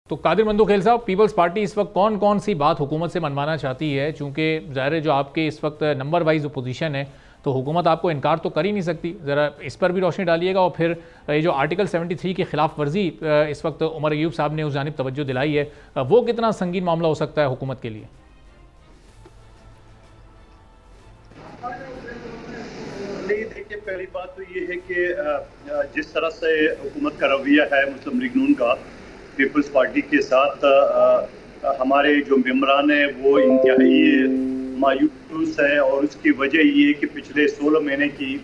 तो कादिर मंदोखेल साहब, peoples party इस वक्त कौन कौन सी बात हुकूमत से मनवाना चाहती है? चूँकि ज़ाहिर है जो आपके इस वक्त नंबर वाइज पोजीशन है तो हुकूमत आपको इनकार तो कर ही नहीं सकती। ज़रा इस पर भी रोशनी डालिएगा। और फिर ये जो आर्टिकल 73 की खिलाफ वर्जी इस वक्त उमर अयूब साहब ने उस जानिब तवज्जो दिलाई है, वो कितना संगीन मामला हो सकता है हुकूमत के लिए? देखिए, पहली बात तो ये है कि जिस तरह से हुकूमत का रवैया है मुस्लिम लीग नून का पीपल्स पार्टी के साथ, हमारे जो मेम्बरान हैं वो इंतहाई मायूस है। और उसकी वजह ये है कि पिछले 16 महीने की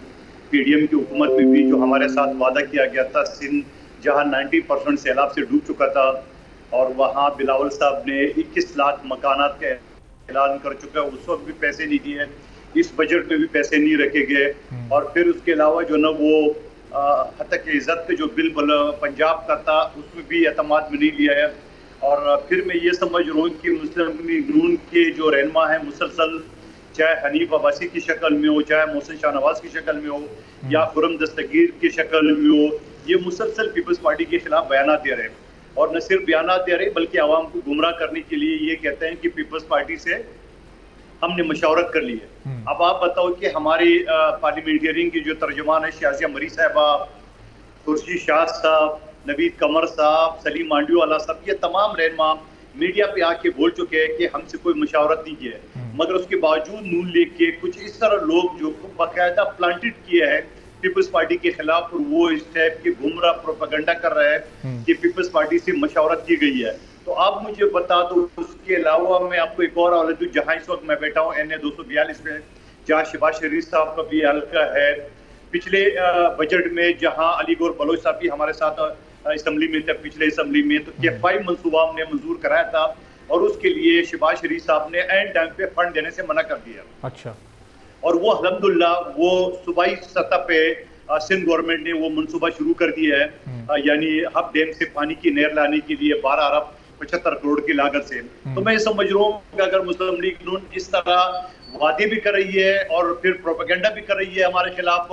पीडीएम की हुकूमत में भी जो हमारे साथ वादा किया गया था, सिंध जहां 90% सैलाब से डूब चुका था और वहां बिलावल साहब ने 21 लाख मकानात का ऐलान कर चुका है, उस वक्त भी पैसे नहीं दिए, इस बजट में भी पैसे नहीं रखे गए। और फिर उसके अलावा जो ना वो हतक इज़्ज़त जो बिल पंजाब का था उसमें भी एतमाद में नहीं लिया है। और फिर मैं ये समझ रहा हूँ कि मुस्लिम लीग नून के जो रहनुमा है मुसलसल, चाहे हनीफ अब्बासी की शक्ल में हो, चाहे मोहसिन शाहनवाज की शक्ल में हो, या खुरम दस्तगीर की शक्ल में हो, ये मुसलसल पीपल्स पार्टी के खिलाफ बयान दे रहे हैं। और न सिर्फ बयान दे रहे बल्कि आवाम को गुमराह करने के लिए ये कहते हैं कि पीपल्स पार्टी से हमने मशावरत कर ली है। अब आप बताओ कि हमारी पार्लियामेंटेरियन की जो तर्जुमान है शाजिया मरी साहबा, खुर्शीद शाह साहब, नवीद कमर साहब, सलीम मांडीवाला साहब, ये तमाम रहनुमा मीडिया पे आके बोल चुके हैं कि हमसे कोई मशावरत नहीं किया है। मगर उसके बावजूद नून लीग के कुछ इस तरह लोग जो बाकायदा प्लांटेड किए हैं पीपल्स पार्टी के खिलाफ, और वो इस टाइप के गुमराह प्रोपेगेंडा कर रहे हैं कि पीपल्स पार्टी से मशावरत की गई है। तो आप मुझे बता दो, उसके अलावा मैं आपको एक और हवाला दूं, जहाँ इस वक्त मैं बैठा हूँ NA 242 में, जहाँ शहबाज शरीफ साहब का भी हल्का है। पिछले बजट में जहाँ अली गौर बलोच साहब भी हमारे साथ असम्बली में थे, पिछले असम्बली में, तो K5 मंसूबा हमने मंजूर कराया था और उसके लिए शहबाज शरीफ साहब ने एंड टाइम पे फंड देने से मना कर दिया। अच्छा। और वो अल्हम्दुलिल्लाह वो सूबाई सतह पे सिंध गवर्नमेंट ने वो मंसूबा शुरू कर दिया है, यानी हब डैम से पानी की नहर लाने के लिए 12 अरब 75 करोड़ की लागत से। तो मैं समझ रहा हूँ कि अगर मुस्लिम लीग नून इस तरह वादे भी कर रही है और फिर प्रोपेगेंडा भी कर रही है हमारे खिलाफ,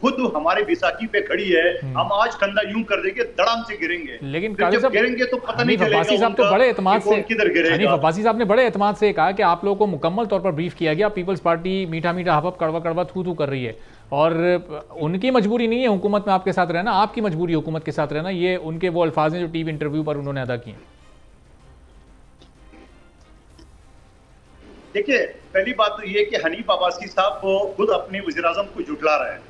खुद हमारे बैसाखी पे खड़ी है, हम आज कंधा यूं कर देंगे, धड़ाम से गिरेंगे। लेकिन जब गिरेंगे तो पता नहीं चलेगा साहब तो बड़े एतमाद से, किधर गिरेगा। हनीफ अब्बासी साहब ने बड़े एतमाद से कहा कि आप लोगों को मुकम्मल तौर पर ब्रीफ किया गया, पीपल्स पार्टी मीठा मीठा हप कड़वा कड़वा थू थू कर रही है और उनकी मजबूरी नहीं है हुकूमत में आपके साथ रहना, आपकी मजबूरी हुकूमत के साथ रहना। ये उनके वो अल्फाज हैं जो टीवी इंटरव्यू पर उन्होंने अदा किए। देखिए, पहली बात तो ये कि हनीफ अब्बासी साहब को खुद अपने वज़ीर-ए-आज़म को झुठला रहे हैं।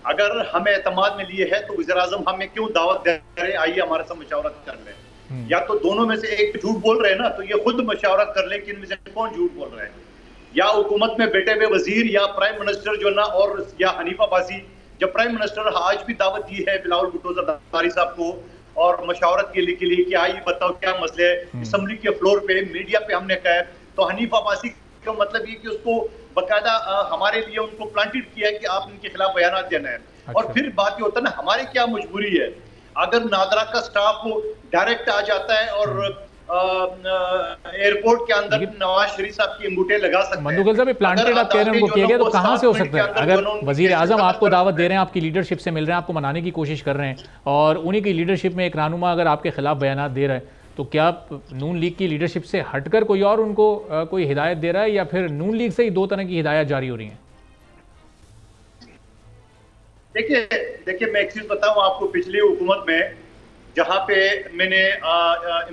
अगर हमें एतमाद में लिए है तो वज़ीर-ए-आज़म हमें क्यों दावत दे रहे, आइए हमारे साथ मशावरत कर लें। या तो दोनों में से एक झूठ बोल रहे हैं ना, तो ये खुद मशावरत कर लें कि इनमें से कौन झूठ बोल रहे हैं। या हुकूमत में बैठे हुए वजीर या प्राइम मिनिस्टर जो ना, और या हनीफ अब्बासी, जब प्राइम मिनिस्टर आज भी दावत दी है बिलावल भुट्टो ज़रदारी साहब को और मशावरत के लिए कि आइए बताओ क्या मसले है। असम्बली के फ्लोर पे मीडिया पे हमने कहा, तो हनीफ अब्बासी का मतलब ये कि उसको बकायदा हमारे लिए उनको प्लांटेड किया है कि आप इनके खिलाफ बयान देना है। अच्छा। और फिर बात ये होता है ना, हमारी क्या मजबूरी है, अगर नादरा का स्टाफ डायरेक्ट आ जाता है और एयरपोर्ट के अंदर नवाज शरीफ साहब की अंगूठे लगा सकते हैं। मंदोखेल साहब, प्लांटेड आप कह रहे हैं उनको किया गया, तो कहाँ से हो सकता है? अगर वजीर आजम आपको दावत दे रहे हैं, आपकी लीडरशिप से मिल रहे हैं, आपको मनाने की कोशिश कर रहे हैं और उन्हीं की लीडरशिप में एक रहनुमा अगर आपके खिलाफ बयान दे रहा है, तो क्या नून लीग की लीडरशिप से हटकर कोई और उनको कोई हिदायत दे रहा है या फिर नून लीग से ही दो तरह की हिदायत जारी हो रही हैं? देखिए मैं एक चीज बताऊं आपको, पिछली हुकूमत में जहां पे मैंने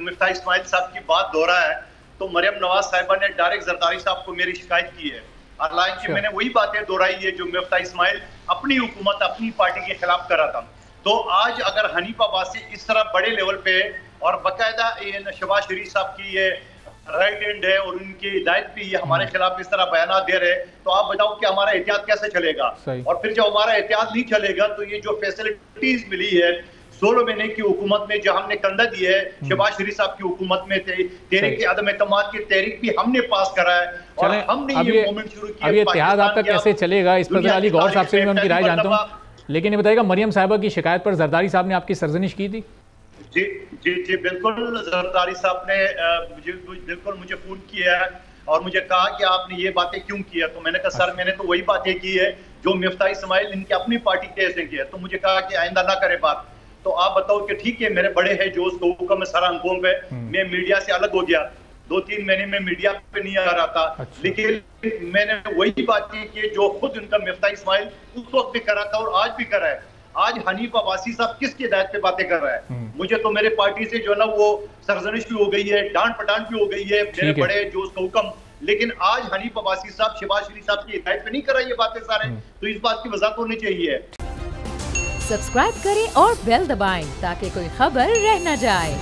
मिफ्ताह इस्माइल साहब की बात दोहरा है, तो मरियम नवाज साहिबा ने डायरेक्ट जरदारी साहब को मेरी शिकायत की है। हालांकि मैंने वही बातें दोहराई है जो मिफ्ताह इस्माइल अपनी हुकूमत अपनी पार्टी के खिलाफ कर रहा था। तो आज अगर हनीफ अब्बासी इस तरह बड़े लेवल पे और बाकायदा शहबाज शरीफ साहब की ये राइट हैंड है और उनकी हिदायत पे ये हमारे खिलाफ इस तरह बयान दे रहे, तो आप बताओ कि हमारा एहतियात कैसे चलेगा। और फिर जब हमारा एहतियात नहीं चलेगा तो ये जो फैसिलिटीज मिली है 16 महीने की हुकूमत में, जो हमने कंधा दी है शहबाज शरीफ साहब की हुकूमत में, तहरीक अदम एतमाद की तहरीक भी हमने पास करा है और हमने ये मूवमेंट शुरू की। अब ये इत्तेहाद आपका कैसे चलेगा, इस पर अली गौर साहब से मैं उनकी राय जानता हूँ, लेकिन ये बताइएगा मरियम साहिबा की शिकायत पर जरदारी साहब ने आपकी सरजनिश की थी? जी जी जी बिल्कुल, जरदारी साहब ने मुझे फोन किया है और मुझे कहा कि आपने ये बातें क्यों की है। तो मैंने कहा सर मैंने तो वही बातें की है जो मिफ्ताह इस्माइल इनकी अपनी पार्टी के ऐसे की है। तो मुझे कहा कि आइंदा ना करे बात। तो आप बताओ कि ठीक है मेरे बड़े हैं जो उसको हुक्म है सारा अंकों पे, मैं मीडिया से अलग हो गया, 2-3 महीने में मीडिया पे नहीं आ रहा था। अच्छा। लेकिन मैंने वही बात की कि जो खुद उनका मिफ्ता इस्माइल उस वक्त भी करा था और आज भी करा है। आज हनीफ अब्बासी साहब किसकी हिदायत पे बातें कर रहा है? मुझे तो मेरे पार्टी से जो है ना वो सरजनिश भी हो गई है, डांट पटान भी हो गई है, मेरे बड़े जो उसका हुक्म, लेकिन आज हनीफ अब्बासी साहब शहबाज शरीफ साहब की हिदायत पे नहीं कर रहा ये बातें सारे, तो इस बात की वजाहत होनी चाहिए। सब्सक्राइब करें और बेल दबाएं ताकि कोई खबर रह न जाए।